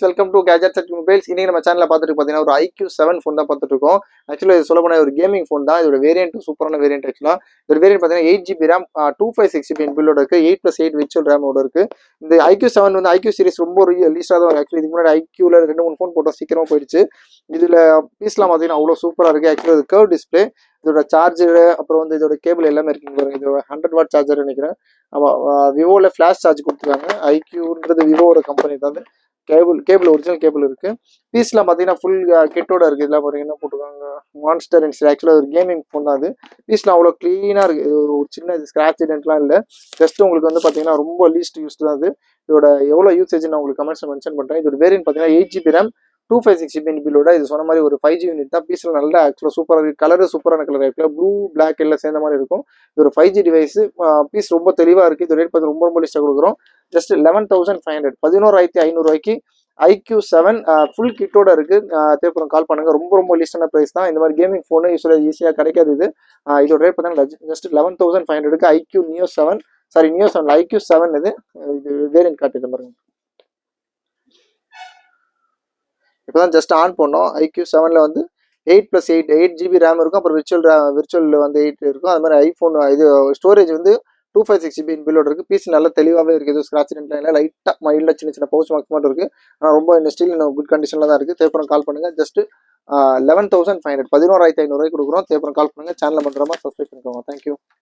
Welcome to gadgets at mobiles. இன்னைக்கு நம்ம சேனல்ல பார்த்துட்டு பார்த்தீங்கன்னா ஒரு IQ7 ஃபோன் தான் பார்த்துட்டு இருக்கோம். ஆக்சுவலாக இது சொல்லப்போனால் ஒரு கேமிங் ஃபோன் தான். இதோட வேரியன்ட் சூப்பரான வேரியன்ட். ஆக்சுவலாக இதோட வேரியன்ட் பார்த்தீங்கன்னா 8GB RAM 256GB இன்பில்டோட இருக்கு. 8+8 விர்ச்சுவல் ரேமோட இருக்கு. இந்த IQ7 வந்து IQ சீரிஸ் ரொம்ப ரிலீஸாக தான். ஆக்சுவலி இதுக்கு முன்னாடி IQல 2-3 ஃபோன் போட்டோம், சீக்கிரமாக போயிடுச்சு. இதில் பீஸ்லாம் பார்த்தீங்கன்னா அவ்வளோ சூப்பராக இருக்குது. ஆக்சுவலாக இது கர்வ் டிஸ்பிளே, இதோட சார்ஜர், அப்புறம் வந்து இதோட கேபிள் எல்லாமே இருக்குங்க பாருங்க. இது 100 வாட் சார்ஜர் நினைக்கிறேன். ஆமாம், விவோவில் ஃப்ளாஷ் சார்ஜ் கொடுத்துருக்காங்க. IQன்றது விவோட கம்பெனி தான். கேபிள் ஒரிஜினல் கேபிள் இருக்கு. பீஸ்லாம் பார்த்தீங்கன்னா ஃபுல் கிட்டோட இருக்கு. இதெல்லாம் பாருங்க என்ன போட்டுருக்காங்க, மான்ஸ்டர் இன்ஸ்ட். ஆக்சுவலாக ஒரு கேமிங் ஃபோன் தான் அது. பீஸ்லாம் அவ்வளோ க்ளீனாக இருக்கு. இது ஒரு சின்ன ஸ்கிராட்ச் டென்ட்லாம் இல்லை. ஜஸ்ட் உங்களுக்கு வந்து பார்த்தீங்கன்னா ரொம்ப லீஸ்ட் யூஸ் தான் அது. இதோட எவ்வளோ யூசேஜ் நான் உங்களுக்கு கமெண்ட்ஸ் மென்ஷன் பண்ணுறேன். இதோட வேரியன்ட் பார்த்தீங்கன்னா 8GB RAM 256GB இன்பில்டோட. இது சொன்ன மாதிரி ஒரு 5G யூனிட் தான். பீஸ்ல நல்லா ஆக்சுவலாக சூப்பராக இருக்கு. கலரு சூப்பரான கலர் ஆக்சுவலாக ப்ளூ பிளாக் எல்லாம் சேர்ந்த மாதிரி இருக்கும். இது ஒரு 5G டிவைஸ். பீஸ் ரொம்ப தெளிவாக இருக்குது. இது ரேட் பார்த்து ரொம்ப லீஸ்ட்டாக கொடுக்குறோம். ஜஸ்ட் 11,500 11,500 IQ7 ஃபுல் கிட்டோட இருக்கு. தேவைப்படும் கால் பண்ணுங்க. ரொம்ப லீஸ்டான பிரைஸ் தான். இந்த மாதிரி கேமிங் ஃபோனு ஈஸியாக கிடைக்காது. இது இதோட ரேட் பார்த்தீங்கன்னா ஜஸ்ட் 11,500 IQ நியோ 7 IQ7 இது வேரியன்ட் காட்டுது பாருங்க. இப்போதான் ஜஸ்ட் ஆன் பண்ணோம். IQ7ல வந்து 8+8 8GB RAM இருக்கும். அப்புறம் விர்ச்சுவல் வந்து 8 இருக்கும். அது மாதிரி ஐஃபோன் இது ஸ்டோரேஜ் வந்து 256GB இன்பில்டோட இருக்கு. பீஸ் நல்லா தெளிவாகவே இருக்குது. இது ஸ்கிராட்ச் இல்லை, லைட்டாக மைல்டாக சின்ன பவுச் மார்க்ஸ் மட்டும் இருக்குது. ஆனால் ரொம்ப ஸ்டில் குட் கண்டிஷனில் தான் இருக்குது. தேவைப்படும் கால் பண்ணுங்கள். ஜஸ்ட் 11,500 11,500 கொடுக்குறோம். தேவைப்படும் கால் பண்ணுங்கள். சேனலில் பண்ணுறோமா சப்ஸ்கிரைப் பண்ணிக்கோங்க. தேங்க்யூ.